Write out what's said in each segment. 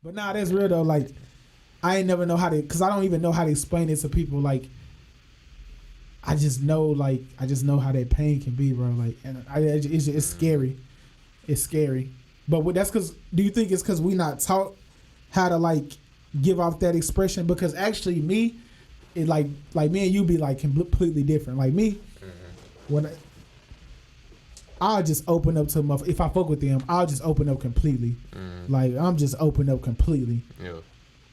But nah, that's real though. Like, I ain't never know how to, cause I don't even know how to explain it to people. Like, I just know how that pain can be, bro. Like, and it's scary. It's scary. But that's cause. Do you think it's cause we not taught how to like give off that expression? Because actually, me, it like me and you be like completely different. Like me, when I'll just open up to if I fuck with them, I'll just open up completely. Like I'm just open up completely. Yeah.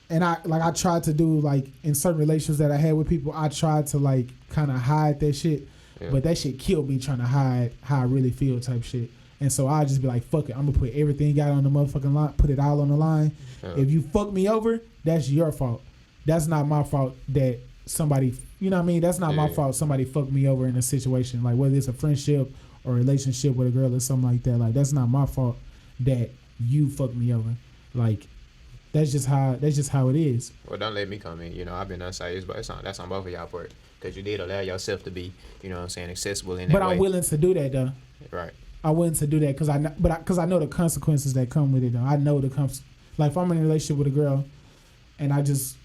And I tried to do like in certain relations that I had with people, I tried to like kind of hide that shit, but that shit killed me trying to hide how I really feel type shit. And so I just be like, fuck it, I'm gonna put everything out on the motherfucking line, put it all on the line. If you fuck me over, that's your fault. That's not my fault that somebody, you know what I mean? That's not my fault somebody fucked me over in a situation, like whether it's a friendship or a relationship with a girl or something like that. Like that's not my fault that you fucked me over. Like that's just how it is. Well, don't let me come in. You know, I've been unsafe, but that's on both of y'all part. Because you did allow yourself to be, you know what I'm saying, accessible in that way. But I'm willing to do that, though. Right. I'm willing to do that because I know the consequences that come with it, though. I know like if I'm in a relationship with a girl and I just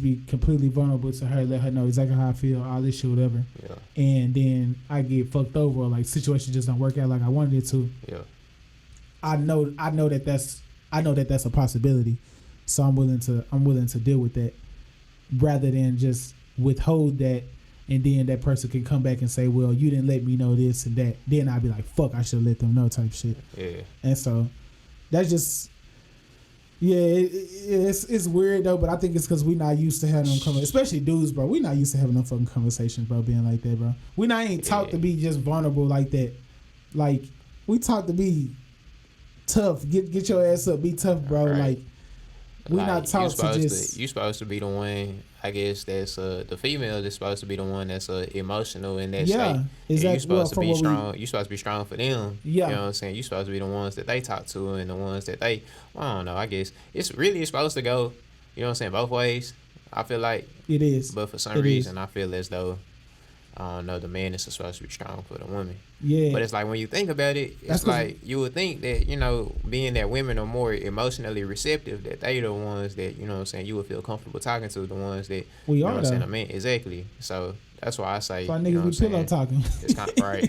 be completely vulnerable to her, let her know exactly how I feel, all this shit, whatever. Yeah. And then I get fucked over, or like situation just don't work out like I wanted it to. Yeah. I know that that's a possibility, so I'm willing to deal with that, rather than just withhold that, and then that person can come back and say, well, you didn't let me know this and that. Then I'd be like, fuck, I should let them know type shit. Yeah. And so that's just, it's weird though, but I think it's because we not used to having them conversations, especially dudes, bro. We not used to having them fucking conversations, bro, being like that, bro. We not ain't taught to be just vulnerable like that. Like we taught to be tough. Get your ass up. Be tough, bro. Right. Like we not taught to just. You supposed to be the one. I guess that's the female is supposed to be the one that's emotional in that state. Exactly. You supposed to be strong. You supposed to be strong for them. Yeah. You know what I'm saying? You supposed to be the ones that they talk to and the ones that they. Well, I don't know. I guess it's supposed to go. You know what I'm saying? Both ways. I feel like it is. But for some reason, I feel as though. I don't know, the man is supposed to be strong for the woman. Yeah. But it's like when you think about it, it's like you would think that, you know, being that women are more emotionally receptive, that they the ones that, you know what I'm saying, you would feel comfortable talking to, the ones that, we you know are, what I'm saying, a man. Exactly. So that's why I say, why niggas be pillow talking. It's kind of right.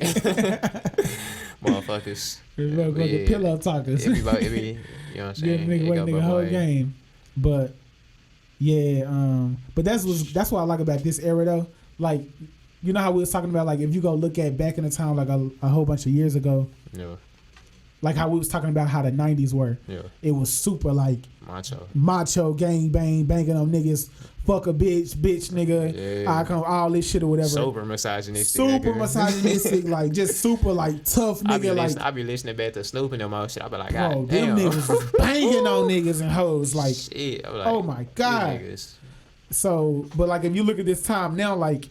Motherfuckers. Motherfucking pillow talkers. It be, you know what I'm saying? Give a nigga whole game. But, yeah, but that's what I like about this era, though. Like, you know how we was talking about, like, if you go look at back in the time, like a whole bunch of years ago. Yeah. Like how we was talking about how the 90s were. Yeah. It was super, like, macho, gang bang, banging on niggas, fuck a bitch, nigga, I come, all this shit or whatever. Super misogynistic. Like, just super, like, tough nigga. I be listening back to Snoop and them all shit. I be like, bro, God damn. Them niggas was banging on niggas and hoes. Like, shit. Like, oh my God. So, but like, if you look at this time now, like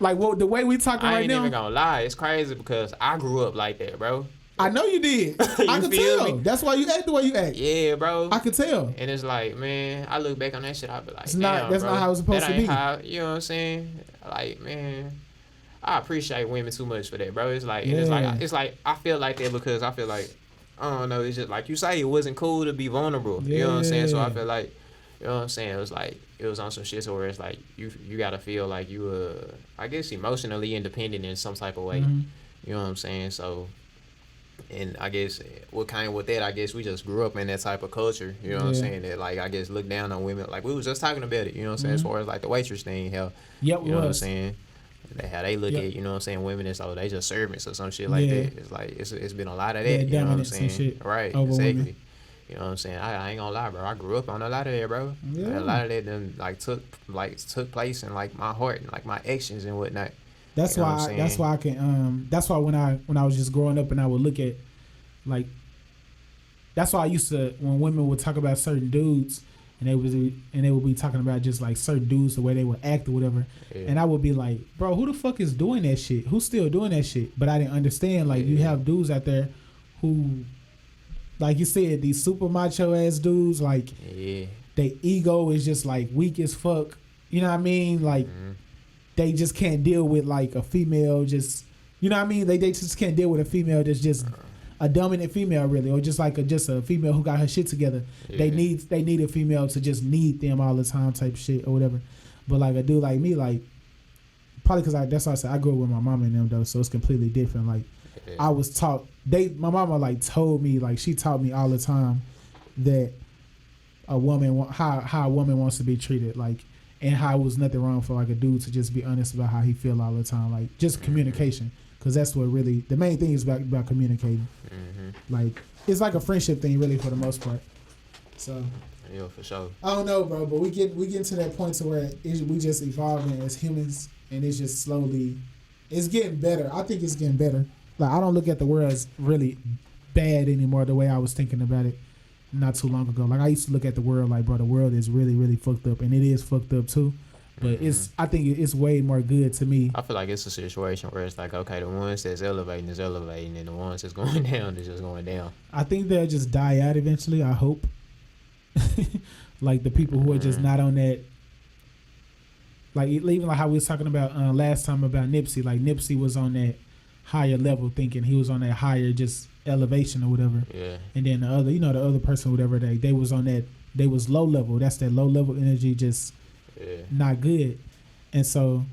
what the way we talking right now. I ain't even gonna lie, it's crazy because I grew up like that, bro. I know you did. I can tell. Me? That's why you act the way you act. Yeah, bro. I could tell. And it's like, man, I look back on that shit, I be like, that's not how it's supposed to be. You know what I'm saying? Like, man, I appreciate women too much for that, bro. It's like, it's like I feel like that because I feel like, I don't know, it's just like you say, it wasn't cool to be vulnerable. Yeah. You know what I'm saying? So I feel like, you know what I'm saying? It was like, it was on some shit where it's like, you gotta feel like you I guess emotionally independent in some type of way. Mm-hmm. You know what I'm saying? So, and I guess with that, I guess we just grew up in that type of culture. You know what I'm saying? That like, I guess look down on women. Like we was just talking about it. You know what I'm saying? As far as like the waitress thing, hell. Yep. You know what I'm saying? How they look at, you know what I'm saying, women as though they just servants or some shit like that. It's like it's been a lot of that. You know what I'm saying? Right. Exactly. Women. You know what I'm saying? I ain't gonna lie, bro. I grew up on a lot of that, bro. Yeah. A lot of that then took place in like my heart and like my actions and whatnot. That's why I can that's why when I was just growing up and I would look at like, that's why I used to, when women would talk about certain dudes and they would be talking about just like certain dudes, the way they would act or whatever. Yeah. And I would be like, bro, who the fuck is doing that shit? Who's still doing that shit? But I didn't understand, like, you have dudes out there who, like you said, these super macho ass dudes, like, their ego is just like weak as fuck. You know what I mean? Like, they just can't deal with like a female just, you know what I mean? They just can't deal with a female that's just a dominant female really, or just like just a female who got her shit together. Yeah. They need a female to just need them all the time type shit or whatever. But like a dude like me, like probably because that's why I said I grew up with my mama and them though, so it's completely different. Like I was taught my mama like told me, like she taught me all the time that a woman how a woman wants to be treated, like, and how it was nothing wrong for like a dude to just be honest about how he feel all the time, like just communication, because that's what really the main thing is about communicating. Like it's like a friendship thing really for the most part. So yeah, for sure. I don't know, bro, but we get to that point to where we just evolving as humans, and it's just slowly it's getting better. I think it's getting better. Like I don't look at the world as really bad anymore the way I was thinking about it not too long ago. Like I used to look at the world like, bro, the world is really, really fucked up, and it is fucked up too. But I think it's way more good to me. I feel like it's a situation where it's like, okay, the ones that's elevating is elevating, and the ones that's going down is just going down. I think they'll just die out eventually. I hope. Like the people who are just not on that. Like even like how we was talking about last time about Nipsey. Like Nipsey was on that higher level thinking, he was on that higher just elevation or whatever. Yeah. And then the other, the other person, whatever they was on that, they was low level. That's that low level energy, just not good. And so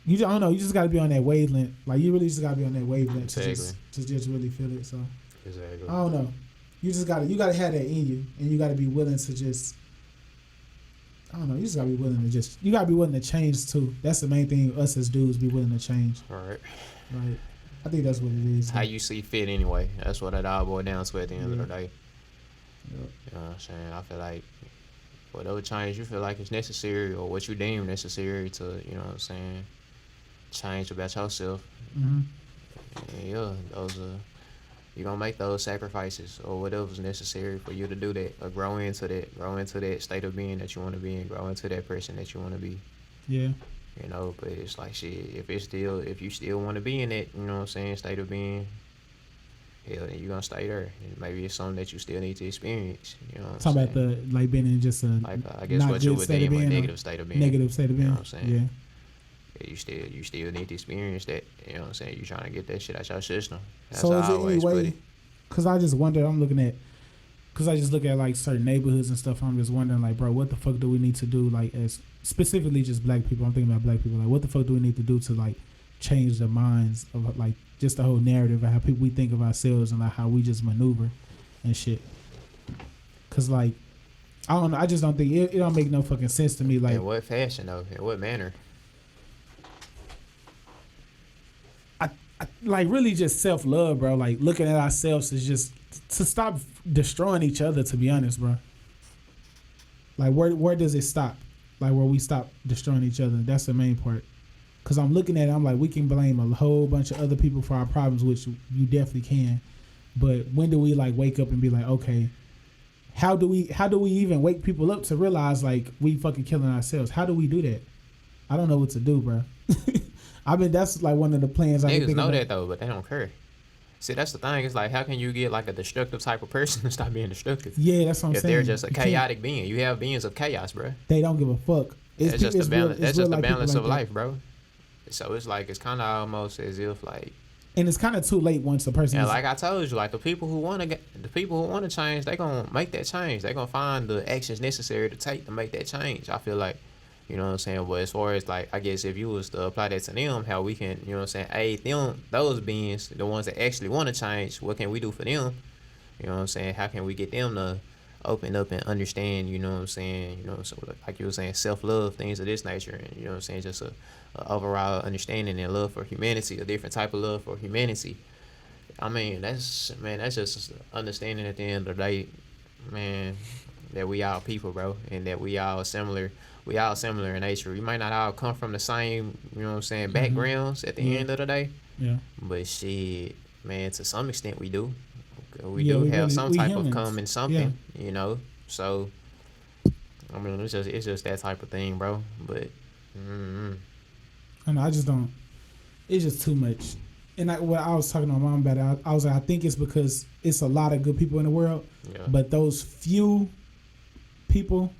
I don't know, you just got to be on that wavelength. Like you really just got to be on that wavelength to just really feel it. So exactly. I don't know. You gotta have that in you, and you gotta be willing to just. I don't know. You just gotta be willing to you gotta be willing to change too. That's the main thing. Us as dudes be willing to change. All right. Right. I think that's what it is. How you see fit anyway. That's what it all boils down to at the end of the day. Yep. You know what I'm saying? I feel like whatever change you feel like is necessary, or what you deem necessary to, you know what I'm saying, change about yourself. Mm-hmm. And yeah, those are. You're going to make those sacrifices or whatever's necessary for you to do that, or grow into that state of being that you want to be in, grow into that person that you want to be. Yeah. You know, but it's like shit, if you still want to be in that, you know what I'm saying, state of being, hell, then you're going to stay there. And maybe it's something that you still need to experience. You know what I'm saying? Talking about like being in just a like, I guess what you would deem a negative state of being. Negative state of being. You know what I'm saying? Yeah. You still need to experience that. You know what I'm saying? You're trying to get that shit out your system. That's so is it any way? Because I just wonder. Because I just look at like certain neighborhoods and stuff. I'm just wondering, like, bro, what the fuck do we need to do? Like, as specifically just black people. I'm thinking about black people. Like, what the fuck do we need to do to like change the minds of like just the whole narrative of how we think of ourselves and like how we just maneuver and shit. Because like, I don't know. I just don't think it don't make no fucking sense to me. Like, in what fashion though? In what manner? Like really just self-love, bro. Like looking at ourselves is just to stop destroying each other, to be honest, bro. Like where does it stop? Like where we stop destroying each other. That's the main part. Cause I'm looking at it, I'm like, we can blame a whole bunch of other people for our problems, which you definitely can. But when do we like wake up and be like, okay, how do we even wake people up to realize like we fucking killing ourselves? How do we do that? I don't know what to do, bro. I mean, that's like one of the plans. Niggas know that though, but they don't care. See, that's the thing. It's like, how can you get like a destructive type of person to stop being destructive? Yeah, that's what I'm saying. If they're just a chaotic being, you have beings of chaos, bro. They don't give a fuck. It's just the balance. That's just the balance of life, bro. So it's like, it's kind of almost as if like. And it's kind of too late once the person. Yeah, like I told you, like the people who want to change, they gonna make that change. They gonna find the actions necessary to take to make that change. I feel like. You know what I'm saying? But as far as like, I guess if you was to apply that to them, how we can, you know what I'm saying, aid them, those beings, the ones that actually want to change, what can we do for them? You know what I'm saying? How can we get them to open up and understand, you know what I'm saying? You know, so like you were saying, self-love, things of this nature, and you know what I'm saying, just a overall understanding and love for humanity, a different type of love for humanity. I mean, that's just understanding at the end of the day, man, that we all people, bro, and that we all similar in nature. We might not all come from the same, you know what I'm saying, backgrounds at the end of the day. Yeah. But shit, man, to some extent we do. We do have some type of common something, you know. So I mean, it's just that type of thing, bro. But I know, I just don't. It's just too much. And what I was talking to my mom about it, I was like, I think it's because it's a lot of good people in the world, but those few people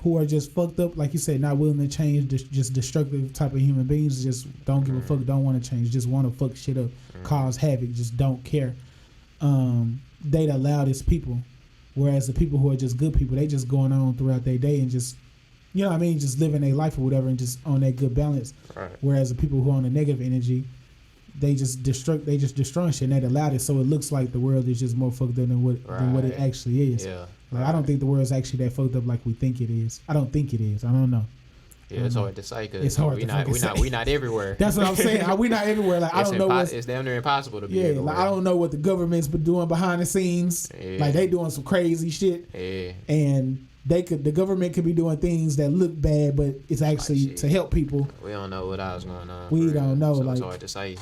who are just fucked up, like you said, not willing to change, just destructive type of human beings, just don't give a fuck, don't want to change, just want to fuck shit up, cause havoc, just don't care. They the loudest people, whereas the people who are just good people, they just going on throughout their day and just, you know what I mean, just living their life or whatever and just on that good balance. Right. Whereas the people who are on the negative energy, they just destroying shit and they the loudest, so it looks like the world is just more fucked up than what it actually is. Yeah. Like, I don't think the world's actually that fucked up like we think it is. I don't think it is. I don't know. Yeah, it's hard to say because we not everywhere. That's what I'm saying. We not everywhere. Like, I don't know. It's damn near impossible to be everywhere. Like, I don't know what the government's been doing behind the scenes. Yeah. Like, they doing some crazy shit. Yeah. And the government could be doing things that look bad, but it's actually to help people. We don't know what else going on. We don't know. So like, it's hard to say.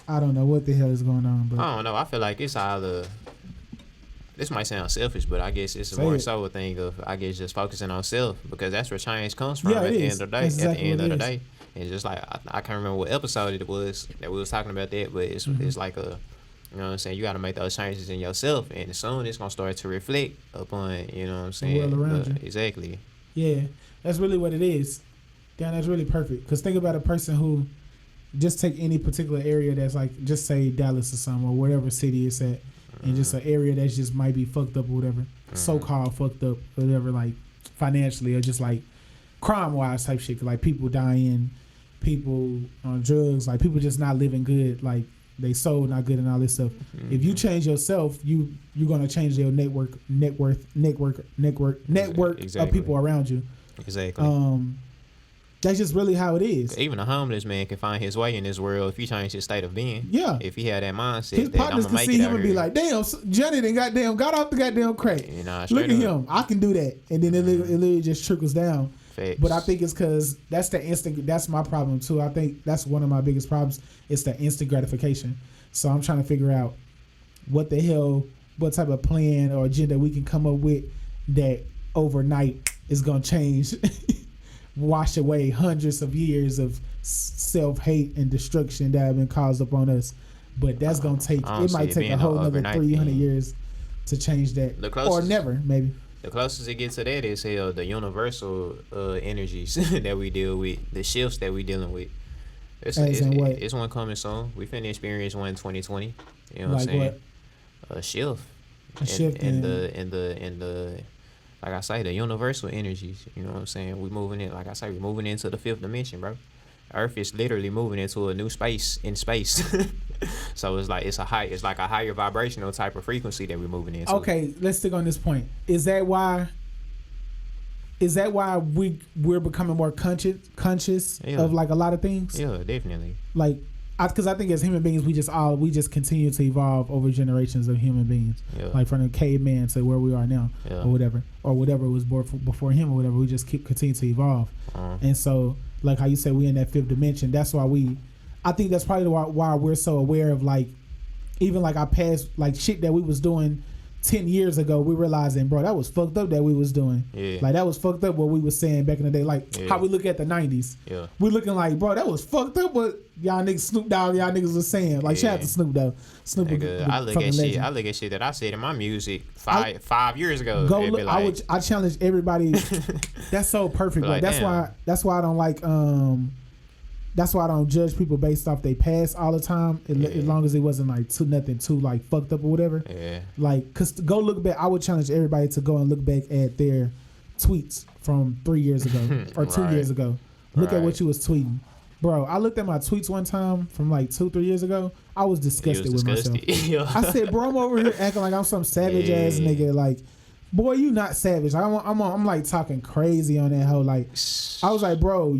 I don't know what the hell is going on. But I don't know. I feel like it's either. This might sound selfish, but I guess it's more so a thing of, I guess, just focusing on self, because that's where change comes from at the end of the day. Exactly at the end of the day. It's just like, I can't remember what episode it was that we was talking about that, but it's like a, you know what I'm saying, you got to make those changes in yourself, and soon it's going to start to reflect upon, you know what I'm saying? The world around you. Exactly. Yeah, that's really what it is. Damn, that's really perfect. Because think about a person who, just take any particular area that's like, just say Dallas or something, or whatever city it's at, and just an area that's just might be fucked up or whatever, so-called fucked up, whatever, like financially or just like crime-wise type shit, like people dying, people on drugs, like people just not living good, like they soul not good and all this stuff. If you change yourself, you're gonna change your network exactly. of people around you. Exactly. That's just really how it is. Even a homeless man can find his way in this world if he change his state of being. Yeah. If he had that mindset, his partners can see him and be like, "Damn, Johnny done got off the goddamn crack. Look at him. I can do that." And then it literally just trickles down. Facts. But I think it's because that's my problem too. I think that's one of my biggest problems. It's the instant gratification. So I'm trying to figure out what type of plan or agenda we can come up with that overnight is gonna change. Wash away hundreds of years of self-hate and destruction that have been caused upon us. But that's going to take, it might take a whole another 300 years to change that. Or never, maybe. The closest it gets to that is the universal energies that we deal with, the shifts that we dealing with. It's one coming soon. We finna experience one in 2020. You know what I'm saying? What? A shift. In the like I say, the universal energies, you know what I'm saying? We're moving into the fifth dimension, bro. Earth is literally moving into a new space in space. So it's like a higher vibrational type of frequency that we're moving into. Okay, let's stick on this point. Is that why we're becoming more conscious of like a lot of things? Yeah, definitely. Like, because I think as human beings, we just continue to evolve over generations of human beings. Yeah. Like from the caveman to where we are now, or whatever was born before him, or whatever. We just continue to evolve, and so like how you said, we in that fifth dimension. That's why I think that's probably why we're so aware of like, even like our past, like shit that we was doing 10 years ago. We realizing, bro, that was fucked up that we was doing. Yeah. Like that was fucked up what we was saying back in the day. Like how we look at the 90s. Yeah. We looking like, bro, that was fucked up what y'all niggas, Snoop Dogg, y'all niggas was saying. Like shout out to Snoop Dogg. I look at shit that I said in my music 5 years ago. Go look. Like, I challenge everybody. That's so perfect. Like, that's why I don't like that's why I don't judge people based off their past all the time, as long as it wasn't like nothing too like fucked up or whatever. Yeah. Like, cause go look back. I would challenge everybody to go and look back at their tweets from 3 years ago or 2 years ago. Look at what you was tweeting, bro. I looked at my tweets one time from like 2-3 years ago. I was disgusted with myself. I said, bro, I'm over here acting like I'm some savage ass nigga. Like, boy, you not savage. I'm like talking crazy on that hoe. Like, I was like, bro,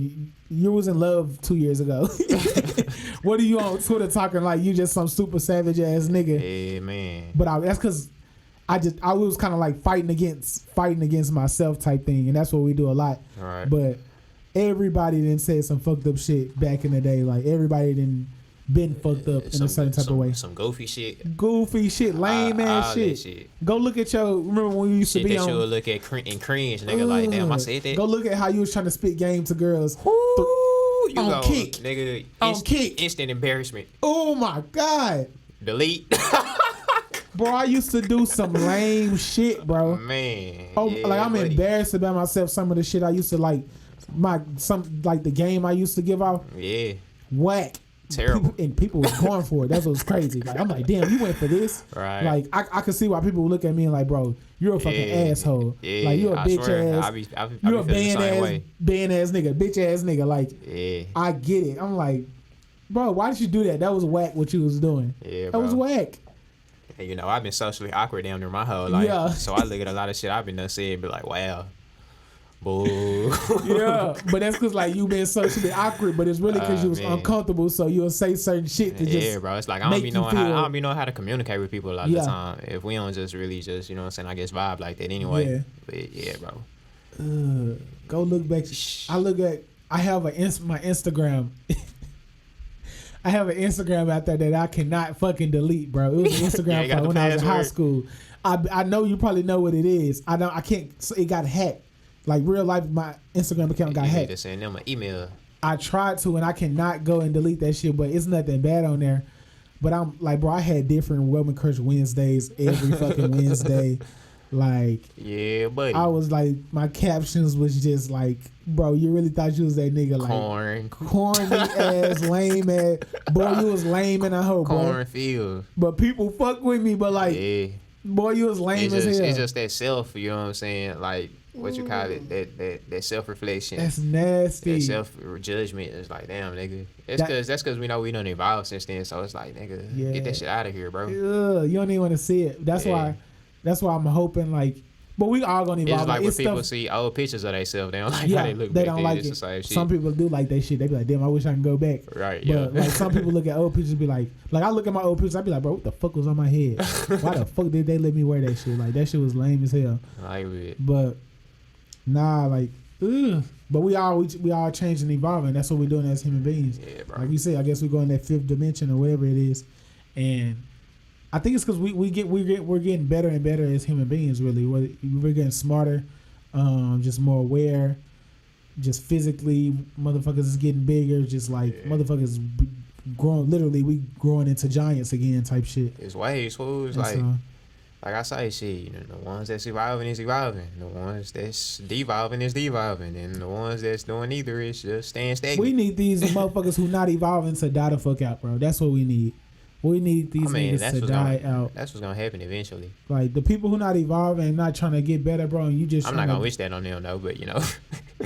you was in love 2 years ago. What are you on Twitter talking like you just some super savage ass nigga? Hey man. But that's because I was kind of like fighting against myself type thing, and that's what we do a lot. All right. But everybody done said some fucked up shit back in the day. Like everybody done been fucked up in a certain type of way. Some goofy shit, lame ass shit. Go look at remember when you used to be that on. You would look at and cringe, nigga. Like, damn, I said that. Go look at how you was trying to spit game to girls. You on kick, nigga. On kick, instant embarrassment. Oh my god. Delete. Bro, I used to do some lame shit, bro. Man. Oh, yeah, like I'm buddy. embarrassed about myself. Some of the shit I used to like, the game I used to give off. Yeah. WACK. Terrible. People was going for it. That's what's crazy. Like I'm like, damn, you went for this. Right. Like I could see why people would look at me and like, bro, you're a fucking asshole. Yeah. Like you're a bitch ass. You're a band ass nigga, bitch ass nigga. Like, yeah. I get it. I'm like, bro, why did you do that? That was whack. What you was doing. Yeah, that was whack. You know, I've been socially awkward down there my whole life. Yeah. So I look at a lot of shit I've been done said and be like, wow. Boo. Yeah, but that's because like you been socially awkward, but it's really because you was uncomfortable, so you'll say certain shit to just bro. It's like I don't be knowing how to communicate with people a lot of the time. If we don't just really just, you know what I'm saying, I guess vibe like that anyway. Yeah. But yeah, bro. Go look back. I have my Instagram. I have an Instagram out there that I cannot fucking delete, bro. It was an Instagram from when I was in high school. I know you probably know what it is. I can't. It got hacked. Like real life, my Instagram account got hacked. You need to send them an email. I tried to, and I cannot go and delete that shit, but it's nothing bad on there. But I'm like, bro, I had different Women Crush Wednesdays every fucking Wednesday. Like, yeah, buddy. I was like, my captions was just like, bro, you really thought you was that nigga? Like, corny ass, lame ass. Boy, you was lame in a hoe, bro. Cornfield. But people fuck with me, but like, boy, you was lame as hell. It's just that self, you know what I'm saying? Like, what you call it, that self-reflection. That's nasty. That self-judgment is like, damn, nigga. That's cause we know we done evolved since then. So it's like, nigga, get that shit out of here, bro. You don't even want to see it. That's why I'm hoping like, but we all gonna evolve. It's like when people see old pictures of themselves, they don't like how they look. They don't like it. Some people do like that shit. They be like, damn, I wish I can go back. Right. But like some people look at old pictures, and be like I look at my old pictures, I be like, bro, what the fuck was on my head? Why the fuck did they let me wear that shit? Like that shit was lame as hell. I agree. But nah, like, but we all change and evolving. That's what we're doing as human beings. Yeah, bro. Like you say, I guess we go in that fifth dimension or whatever it is, and I think it's because we're getting better and better as human beings. Really, we're getting smarter, just more aware. Just physically, motherfuckers is getting bigger. Just like motherfuckers growing. Literally, we growing into giants again, type shit. It's ways, fools. Like I say, shit, you know, the ones that's evolving is evolving. The ones that's devolving is devolving. And the ones that's doing neither is just staying stagnant. We need these motherfuckers who not evolving to die the fuck out, bro. That's what we need. We need these niggas to die out. That's what's gonna happen eventually. Like the people who not evolving and not trying to get better, bro. And you just. I'm not gonna wish that on them, though. But you know.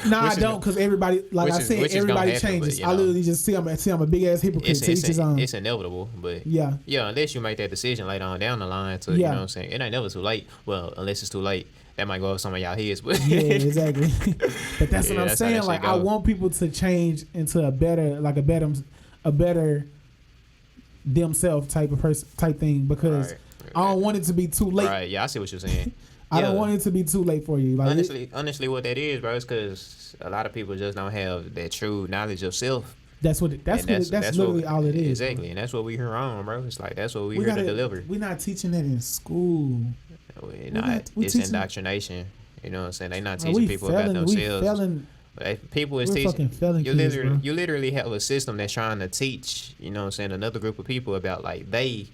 Nah, I don't, because everybody, like I said, everybody changes. But, I literally just see I'm a big ass hypocrite. It's inevitable, but yeah, unless you make that decision later on down the line, to you know what I'm saying, it ain't never too late. Well, unless it's too late, that might go over some of y'all heads. But yeah, exactly. But that's what I'm saying. Like I want people to change into a better themselves type of person, type thing, because I don't want it to be too late. Right? Yeah, I see what you're saying. I don't want it to be too late for you. Like honestly, what that is, bro, is because a lot of people just don't have that true knowledge of self. That's literally all it is. Exactly, bro. And that's what we here on, bro. It's like that's what we here to deliver. We're not teaching that in school. It's indoctrination. You know what I'm saying? They're not teaching people about themselves. People is teaching. You literally have a system that's trying to teach, you know what I'm saying, another group of people about like they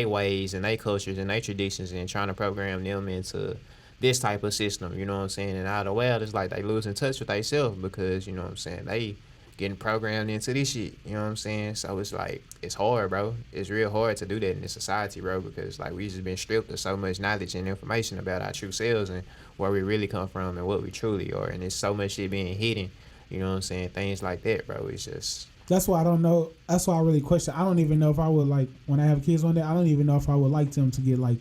ways and they cultures and they traditions, and trying to program them into this type of system, you know what I'm saying? And out of the world, it's like they losing touch with themselves, because, you know what I'm saying, they getting programmed into this shit, you know what I'm saying? So it's like, it's hard, bro. It's real hard to do that in this society, bro, because like we just been stripped of so much knowledge and information about our true selves and where we really come from and what we truly are. And there's so much shit being hidden, you know what I'm saying? Things like that, bro. It's just... That's why I don't know. That's why I really question. I don't even know if I would like, when I have kids one day, I don't even know if I would like them to get like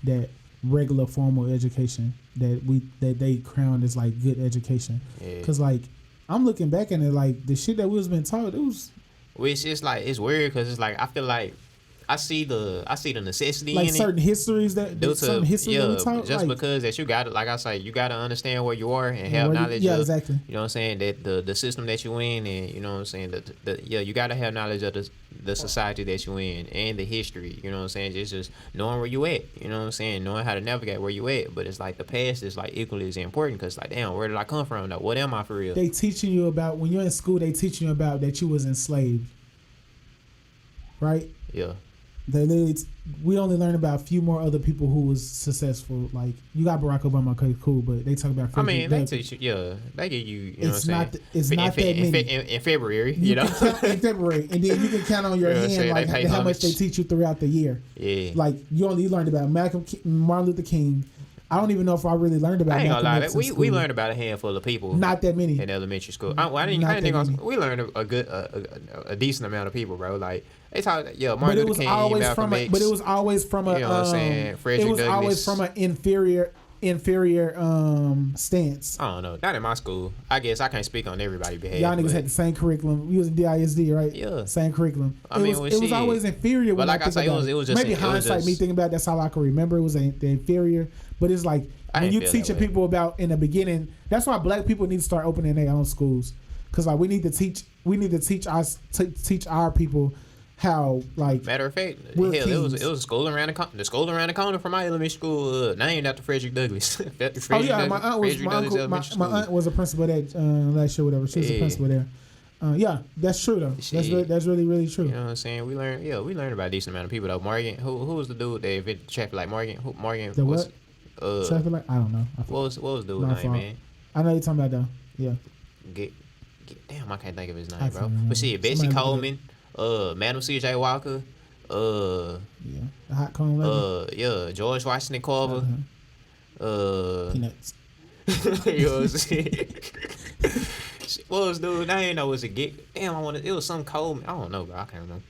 that regular formal education that they crown as like good education. Yeah. Cause like I'm looking back at it, like the shit that we was been taught, it was. Which is like, it's weird, cause it's like I feel like I see the necessity like in certain histories that certain history that we taught, just like, because that you got to, like I say, you got to understand where you are and have knowledge. Yeah, of, exactly. You know what I'm saying, that the system that you in, and you know what I'm saying, you got to have knowledge of the society that you in and the history. You know what I'm saying, just knowing where you at. You know what I'm saying, knowing how to navigate where you at. But it's like the past is like equally as important, because like, damn, where did I come from? Though, what am I for real? They teaching you about, when you're in school, they teaching you about that you was enslaved, right? Yeah. They literally, we only learned about a few more other people who was successful. Like you got Barack Obama, okay, cool, but they talk about. I mean, they teach you, they give you, you know what I'm saying? It's not that many. In February, you know. In February, and then you can count on your hand like how much they teach you throughout the year. Yeah. Like you learned about Martin Luther King. I don't even know if I really learned about. I ain't gonna lie, we learned about a handful of people. Not that many in elementary school. We learned a decent amount of people, bro. Like they talk, Martin Luther King, Malcolm X. But it was always from a. You know what I'm saying? Frederick It was Douglass. always from an inferior stance. I don't know. Not in my school. I guess I can't speak on everybody's behalf. Y'all niggas had the same curriculum. We was in DISD, right? Yeah. Same curriculum. I mean, it was always inferior. But like I say, it was just maybe hindsight. Me thinking about that's how I can remember. It was the inferior. But it's like when you teaching people about in the beginning. That's why black people need to start opening their own schools. Cause like we need to teach our people how, like, matter of fact, hell, it was a school around the corner from my elementary school, named after Frederick Douglass. My aunt was a principal there last year, whatever. She was a principal there. Yeah, that's true though. That's really, really true. You know what I'm saying? We learned about a decent amount of people though. Morgan, who was the dude that invented traffic light? Morgan. The what? Traffic light? I don't know. What was the dude's name, man? I know you're talking about though. Yeah. Damn, I can't think of his name, bro. But shit, Bessie Coleman. Madam C.J. Walker, the hot cone lady. George Washington Carver, Peanuts. You know what I'm saying? What was dude? I ain't know was a gig. Damn, it was some Coleman. I don't know, bro. I can't remember.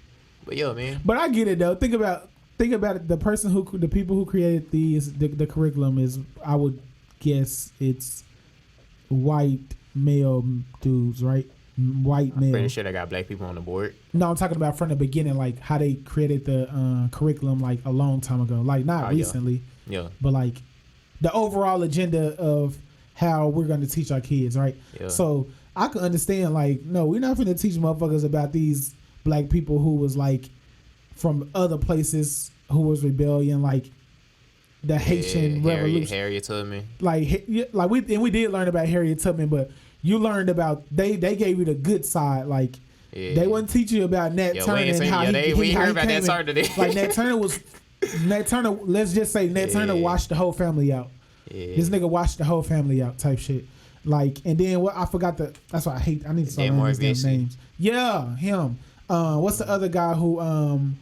But yeah, man. But I get it though. Think about it. The people who created the curriculum is, I would guess it's white male dudes, right? White male. I'm pretty sure they got black people on the board. No, I'm talking about from the beginning, like how they created the curriculum like a long time ago. Like not recently. Yeah. But like the overall agenda of how we're going to teach our kids, right? Yeah. So I can understand, like, no, we're not going to teach motherfuckers about these black people who was like from other places who was rebellion, like the Haitian Revolution. Harriet Tubman. We did learn about Harriet Tubman, but you learned about they gave you the good side, like they wasn't teaching you about Nat Turner and how we heard about Nat Turner today. Like Nat Turner. Let's just say Nat Turner washed the whole family out. Yeah. This nigga washed the whole family out, type shit. Like, and then what? I forgot that's why I hate. I need to start learning these damn names. Yeah, him. What's the other guy who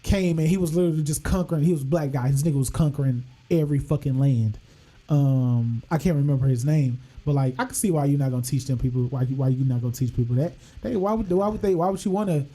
came and he was literally just conquering? He was a black guy. This nigga was conquering every fucking land. I can't remember his name. But like, I can see why you're not gonna teach them people. Why you not gonna teach people that? Why would you want to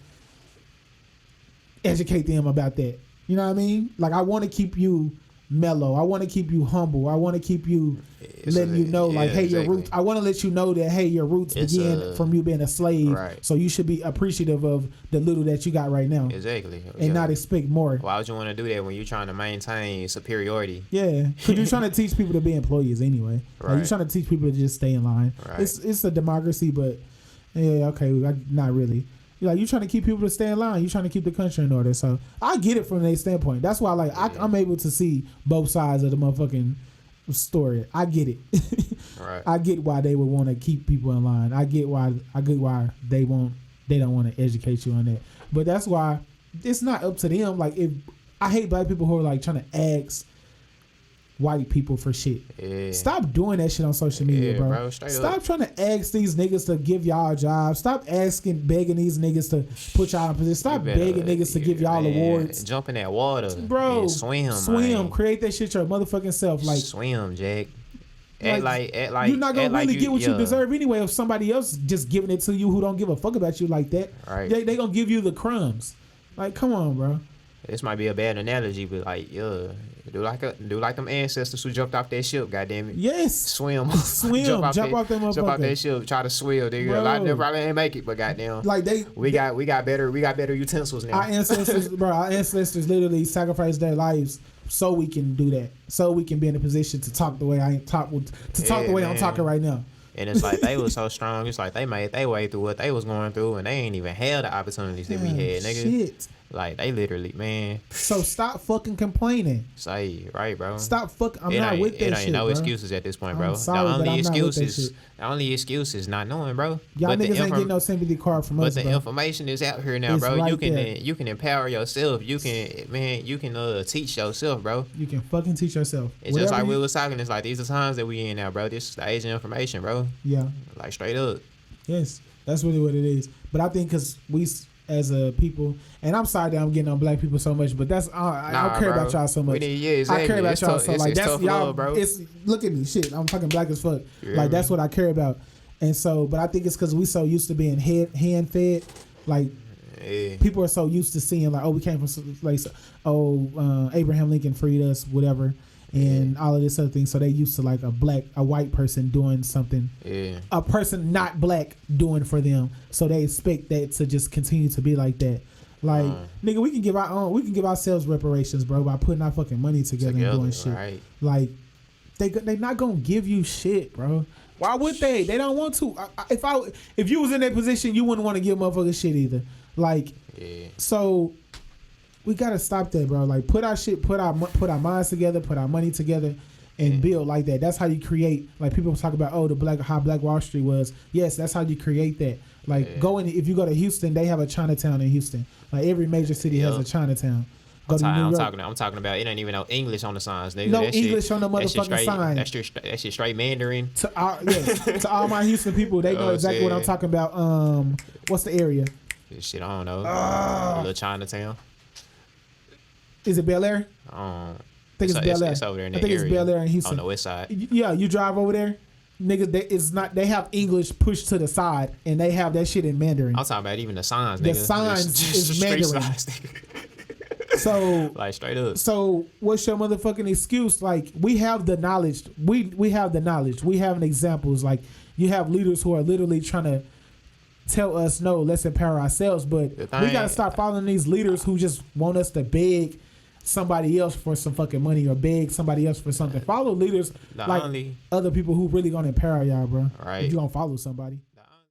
educate them about that? You know what I mean? Like, I want to keep you mellow. I want to keep you humble. I want to keep you letting you know, like, hey, your roots. I want to let you know that, hey, your roots begin from you being a slave. Right. So you should be appreciative of the little that you got right now. Exactly. And not expect more. Why would you want to do that when you're trying to maintain superiority? Yeah, because you're trying to teach people to be employees anyway. Right. Like, you're trying to teach people to just stay in line. Right. It's a democracy, but yeah, okay, not really. You're trying to keep people to stay in line. You're trying to keep the country in order. So I get it from their standpoint. That's why, like, I'm able to see both sides of the motherfucking story. I get it. Right. I get why they would want to keep people in line. I get why they don't want to educate you on that. But that's why it's not up to them. Like, if I hate black people who are like trying to ask white people for shit. Yeah. Stop doing that shit on social media, bro. Stop trying to ask these niggas to give y'all a job. Stop begging these niggas to put y'all in position. Stop begging niggas to give y'all awards. Jump in that water, bro. Swim. Man. Create that shit your motherfucking self. Like, swim, Jack. Act like you're not gonna really get what you deserve anyway. If somebody else just giving it to you who don't give a fuck about you like that, right? They gonna give you the crumbs. Like, come on, bro. This might be a bad analogy, but like, do like them ancestors who jumped off that ship. Goddamn it! Yes, swim, jump off that ship, try to swim. Nigga. A lot of them probably ain't make it, but goddamn, like we got better utensils now. Our ancestors literally sacrificed their lives so we can do that, so we can be in a position to talk the way I'm talking right now. And it's like they was so strong. It's like they made their way through what they was going through, and they ain't even had the opportunities that we had, nigga. Shit. Like they literally, man. So stop fucking complaining. Say right, bro. Stop fucking. I'm not with that shit. It ain't no bro. excuses at this point, bro. I'm sorry, the only excuse is not knowing, bro. Y'all niggas ain't getting no sympathy card from us, But the information is out here now, it's bro. Right you can empower yourself. You can teach yourself, bro. You can fucking teach yourself. It's just like we was talking. It's like these are times that we in now, bro. This is the age of information, bro. Yeah. Like straight up. Yes, that's really what it is. But I think because we as a people, and I'm sorry that I'm getting on black people so much, but that's I don't care about y'all so much. Exactly. I care about y'all so like that's y'all, love, bro. It's look at me, shit. I'm fucking black as fuck. Like that's what I care about. And so, but I think it's because we so used to being hand fed, like. Yeah. People are so used to seeing like, oh, we came from like, Abraham Lincoln freed us, whatever, and all of this other thing. So they used to like a white person doing something, a person not black doing for them. So they expect that to just continue to be like that. Like, nigga, we can give ourselves reparations, bro, by putting our fucking money together and doing shit. Right. Like, they not gonna give you shit, bro. Why would they? They don't want to. If you was in that position, you wouldn't want to give motherfuckers shit either. Like, so we gotta stop that, bro. Like, put our minds together, put our money together, and build like that. That's how you create. Like people talk about, how Black Wall Street was. Yes, that's how you create that. Like, if you go to Houston, they have a Chinatown in Houston. Like every major city has a Chinatown. I'm talking about it ain't even no English on the signs, nigga. No English on the motherfucking sign. That shit straight Mandarin. To all my Houston people, they know exactly what I'm talking about. What's the area? Shit, I don't know. Little Chinatown. Is it Bel Air? I think it's Bel Air. It's over there in that area. It's Bel Air in Houston. On the west side. Yeah, you drive over there, nigga. They have English pushed to the side, and they have that shit in Mandarin. I'm talking about even the signs. The signs is Mandarin. So like straight up. So what's your motherfucking excuse? Like we have the knowledge. We have the knowledge. We have examples. Like you have leaders who are literally trying to tell us no, let's empower ourselves. But we gotta stop following these leaders who just want us to beg somebody else for some fucking money or beg somebody else for something. Follow leaders other people who really gonna empower y'all, bro. Right. If you gonna follow somebody.